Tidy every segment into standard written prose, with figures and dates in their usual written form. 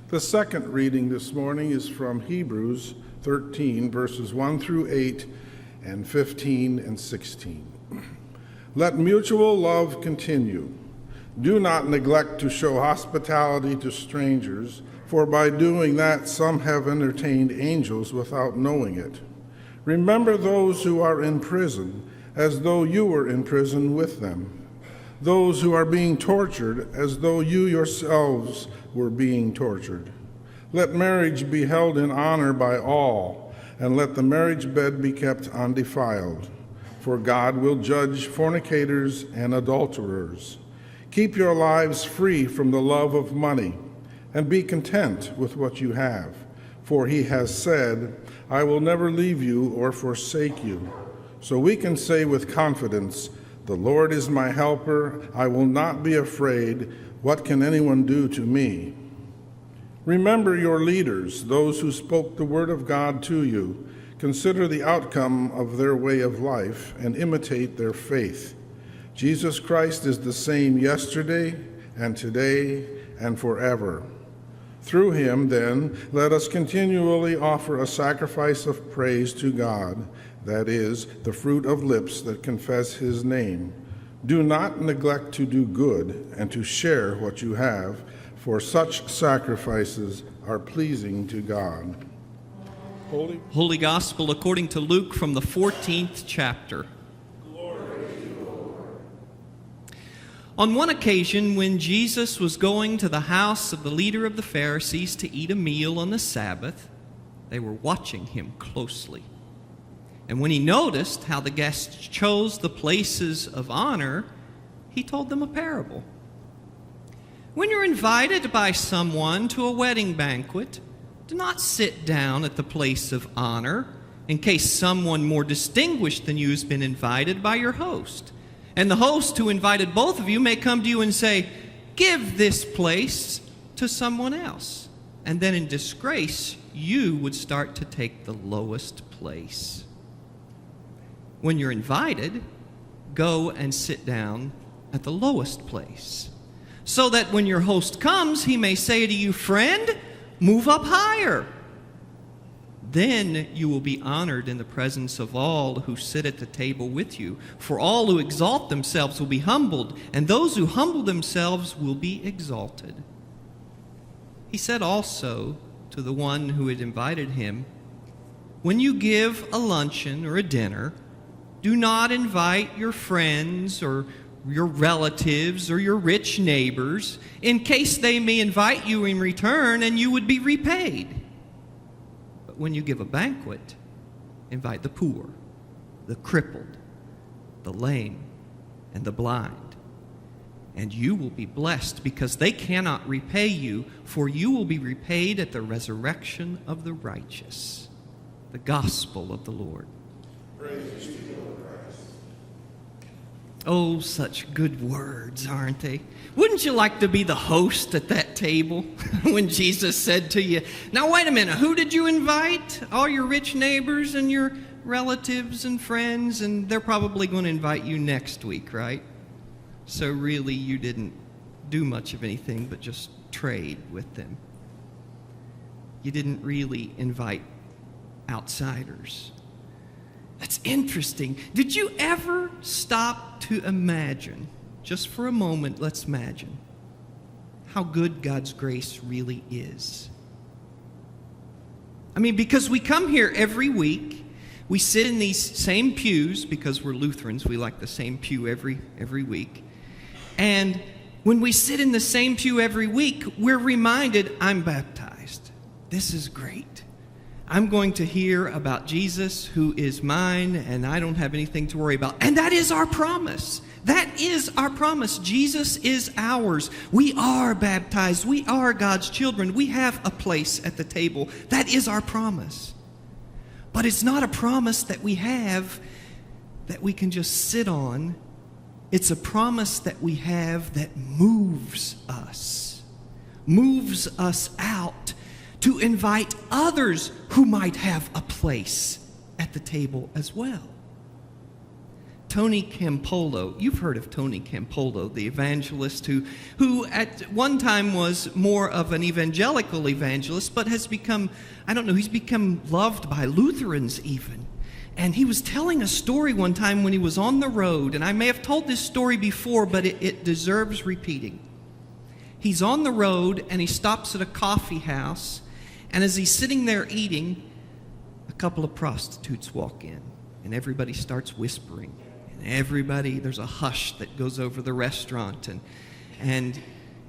The second reading this morning is from Hebrews 13, verses 1 through 8, and 15 and 16. Let mutual love continue. Do not neglect to show hospitality to strangers, for by doing that some have entertained angels without knowing it. Remember those who are in prison, as though you were in prison with them. Those who are being tortured, as though you yourselves were being tortured. Let marriage be held in honor by all, and let the marriage bed be kept undefiled. For God will judge fornicators and adulterers. Keep your lives free from the love of money, and be content with what you have. For he has said, I will never leave you or forsake you. So we can say with confidence, the Lord is my helper. I will not be afraid. What can anyone do to me? Remember your leaders, those who spoke the word of God to you. Consider the outcome of their way of life and imitate their faith. Jesus Christ is the same yesterday and today and forever. Through him, then, let us continually offer a sacrifice of praise to God, that is, the fruit of lips that confess his name. Do not neglect to do good and to share what you have, for such sacrifices are pleasing to God. Holy Gospel according to Luke from the 14th chapter. On one occasion, when Jesus was going to the house of the leader of the Pharisees to eat a meal on the Sabbath, they were watching him closely. And when he noticed how the guests chose the places of honor, he told them a parable. When you're invited by someone to a wedding banquet, do not sit down at the place of honor in case someone more distinguished than you has been invited by your host. And the host who invited both of you may come to you and say, give this place to someone else. And then in disgrace, you would start to take the lowest place. When you're invited, go and sit down at the lowest place, so that when your host comes, he may say to you, friend, move up higher. Then you will be honored in the presence of all who sit at the table with you. For all who exalt themselves will be humbled, and those who humble themselves will be exalted. He said also to the one who had invited him, when you give a luncheon or a dinner, do not invite your friends or your relatives or your rich neighbors, in case they may invite you in return and you would be repaid. But when you give a banquet, invite the poor, the crippled, the lame, and the blind. And you will be blessed because they cannot repay you, for you will be repaid at the resurrection of the righteous. The gospel of the Lord. Praise to you, Lord Christ. Oh, such good words, aren't they? Wouldn't you like to be the host at that table when Jesus said to you, now wait a minute, who did you invite? All your rich neighbors and your relatives and friends, and they're probably going to invite you next week, right? So really you didn't do much of anything but just trade with them. You didn't really invite outsiders. That's interesting. Did you ever stop to imagine, just for a moment, let's imagine, how good God's grace really is? I mean, because we come here every week, we sit in these same pews, because we're Lutherans, we like the same pew every week. And when we sit in the same pew every week, we're reminded, I'm baptized. This is great. I'm going to hear about Jesus, who is mine, and I don't have anything to worry about. And that is our promise. That is our promise. Jesus is ours. We are baptized. We are God's children. We have a place at the table. That is our promise. But it's not a promise that we have that we can just sit on. It's a promise that we have that moves us out to invite others who might have a place at the table as well. Tony Campolo. You've heard of Tony Campolo, the evangelist who at one time was more of an evangelical evangelist, but has become, he's become loved by Lutherans even. And he was telling a story one time when he was on the road, and I may have told this story before, but it deserves repeating. He's on the road, and he stops at a coffee house, and as he's sitting there eating, a couple of prostitutes walk in, and everybody starts whispering. And there's a hush that goes over the restaurant, and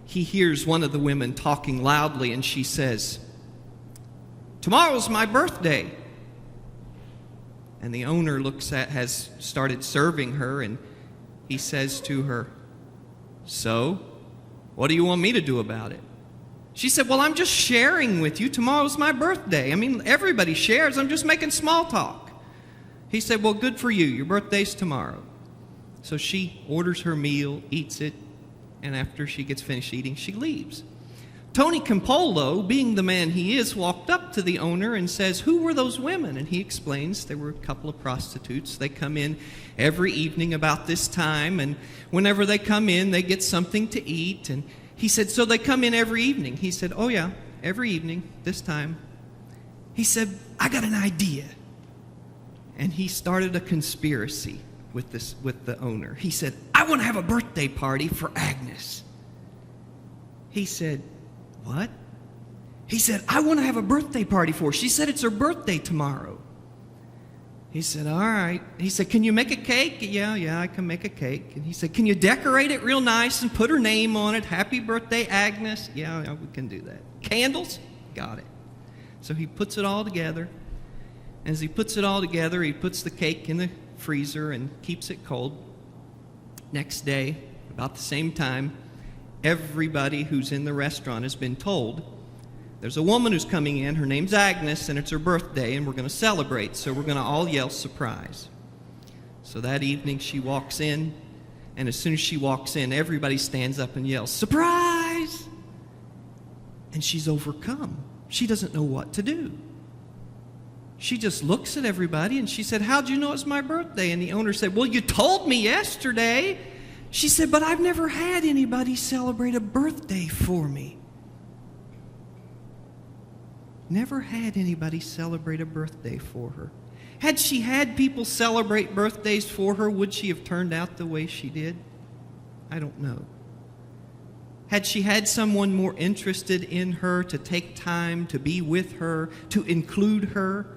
he hears one of the women talking loudly, and she says, "Tomorrow's my birthday." And the owner has started serving her, and he says to her, "So, what do you want me to do about it?" She said, "Well, I'm just sharing with you. Tomorrow's my birthday. Everybody shares. I'm just making small talk." He said, "Well, good for you. Your birthday's tomorrow." So she orders her meal, eats it, and after she gets finished eating, she leaves. Tony Campolo, being the man he is, walked up to the owner and says, "Who were those women?" And he explains there were a couple of prostitutes. They come in every evening about this time, and whenever they come in, they get something to eat. And he said, "So they come in every evening?" He said, "Oh yeah, every evening, this time." He said, "I got an idea." And he started a conspiracy with the owner. He said, "I want to have a birthday party for Agnes." He said, "What?" He said, "I want to have a birthday party for her. She said it's her birthday tomorrow." He said, "All right." He said, "Can you make a cake?" Yeah, I can make a cake." And he said, "Can you decorate it real nice and put her name on it? Happy birthday, Agnes." Yeah, we can do that. "Candles?" Got it. So he puts it all together. As he puts it all together, he puts the cake in the freezer and keeps it cold. Next day, about the same time, everybody who's in the restaurant has been told there's a woman who's coming in, her name's Agnes, and it's her birthday, and we're going to celebrate, so we're going to all yell surprise. So that evening she walks in, and as soon as she walks in, everybody stands up and yells, "Surprise!" And she's overcome. She doesn't know what to do. She just looks at everybody, and she said, "How'd you know it's my birthday?" And the owner said, "Well, you told me yesterday." She said, "But I've never had anybody celebrate a birthday for me." Never had anybody celebrate a birthday for her. Had she had people celebrate birthdays for her, would she have turned out the way she did? I don't know. Had she had someone more interested in her to take time to be with her, to include her,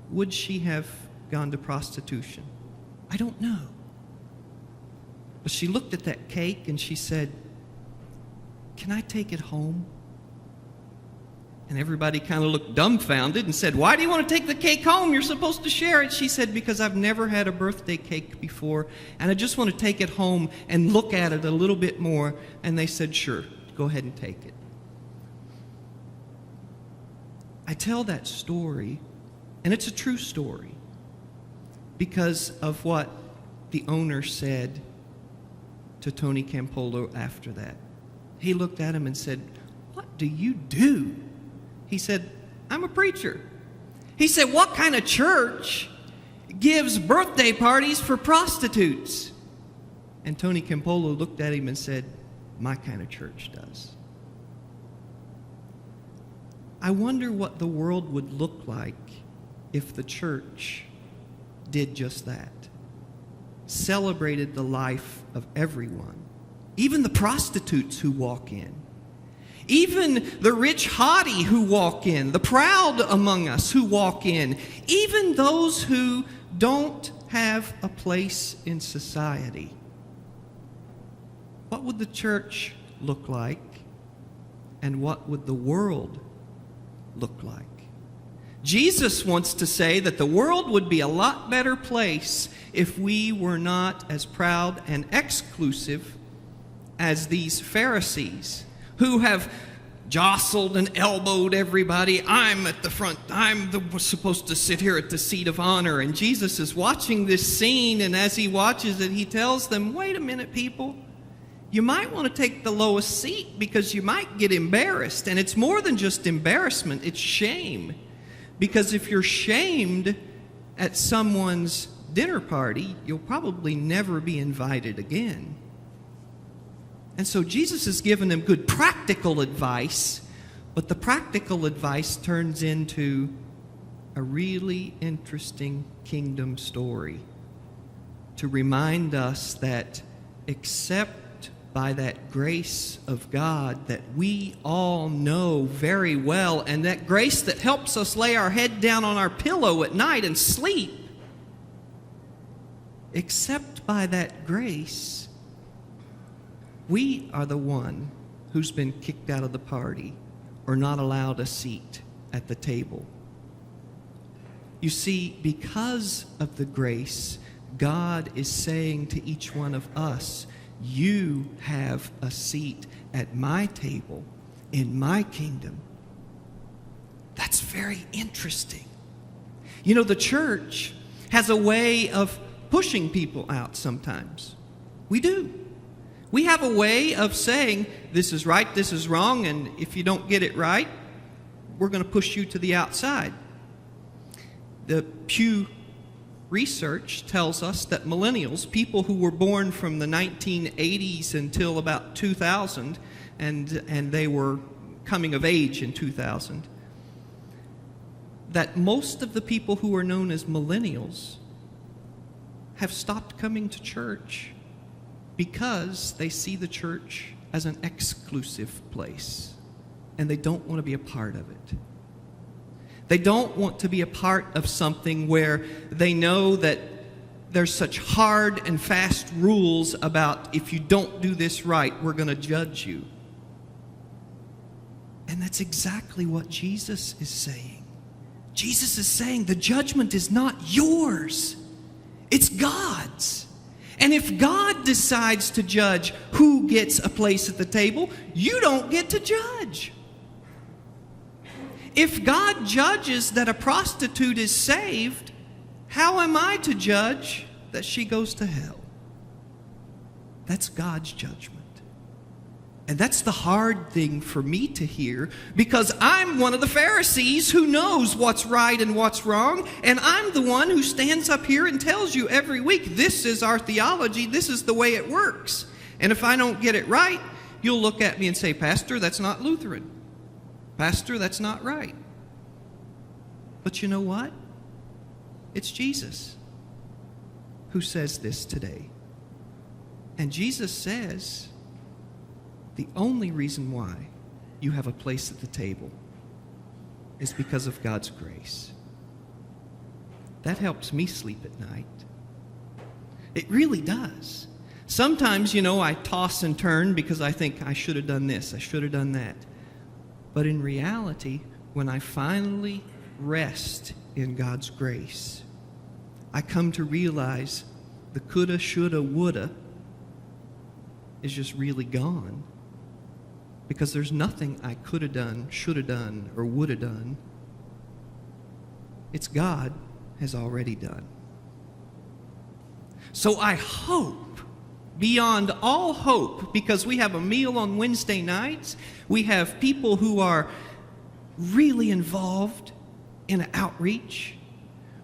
would she have gone to prostitution? I don't know. But she looked at that cake and she said, "Can I take it home?" And everybody kind of looked dumbfounded and said, "Why do you want to take the cake home? You're supposed to share it." She said, "Because I've never had a birthday cake before, and I just want to take it home and look at it a little bit more." And they said, "Sure, go ahead and take it." I tell that story, and it's a true story, because of what the owner said to Tony Campolo after that. He looked at him and said, "What do you do?" He said, "I'm a preacher." He said, "What kind of church gives birthday parties for prostitutes?" And Tony Campolo looked at him and said, "My kind of church does." I wonder what the world would look like if the church did just that. Celebrated the life of everyone, even the prostitutes who walk in, even the rich haughty who walk in, the proud among us who walk in, even those who don't have a place in society. What would the church look like, and what would the world look like? Jesus wants to say that the world would be a lot better place if we were not as proud and exclusive as these Pharisees who have jostled and elbowed everybody. I'm at the front. Supposed to sit here at the seat of honor. And Jesus is watching this scene, and as he watches it, he tells them, "Wait a minute, people. You might want to take the lowest seat because you might get embarrassed." And it's more than just embarrassment, it's shame. Because if you're shamed at someone's dinner party, you'll probably never be invited again. And so Jesus has given them good practical advice, but the practical advice turns into a really interesting kingdom story to remind us that except by that grace of God that we all know very well, and that grace that helps us lay our head down on our pillow at night and sleep, except by that grace, we are the one who's been kicked out of the party or not allowed a seat at the table. You see, because of the grace, God is saying to each one of us, you have a seat at my table in my kingdom. That's very interesting. You know, the church has a way of pushing people out sometimes. We do. We have a way of saying, this is right, this is wrong, and if you don't get it right, we're going to push you to the outside. The Pew Research tells us that millennials, people who were born from the 1980s until about 2000, and they were coming of age in 2000, that most of the people who are known as millennials have stopped coming to church because they see the church as an exclusive place, and they don't want to be a part of it. They don't want to be a part of something where they know that there's such hard and fast rules about if you don't do this right, we're going to judge you. And that's exactly what Jesus is saying. Jesus is saying the judgment is not yours. It's God's. And if God decides to judge who gets a place at the table, you don't get to judge. If God judges that a prostitute is saved, how am I to judge that she goes to hell? That's God's judgment. And that's the hard thing for me to hear, because I'm one of the Pharisees who knows what's right and what's wrong, and I'm the one who stands up here and tells you every week, this is our theology, this is the way it works. And if I don't get it right, you'll look at me and say, Pastor, that's not Lutheran. Pastor, that's not right. But you know what? It's Jesus who says this today. And Jesus says, the only reason why you have a place at the table is because of God's grace. That helps me sleep at night. It really does. Sometimes, I toss and turn because I think I should have done this, I should have done that. But in reality, when I finally rest in God's grace, I come to realize the coulda, shoulda, woulda is just really gone. Because there's nothing I could have done, should have done, or would have done. It's God has already done. So I hope, beyond all hope, because we have a meal on Wednesday nights, we have people who are really involved in outreach.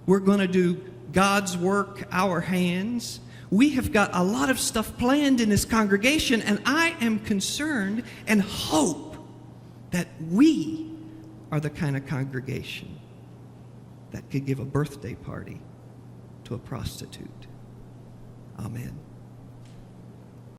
We're going to do God's work, our hands. We have got a lot of stuff planned in this congregation, and I am concerned and hope that we are the kind of congregation that could give a birthday party to a prostitute. Amen.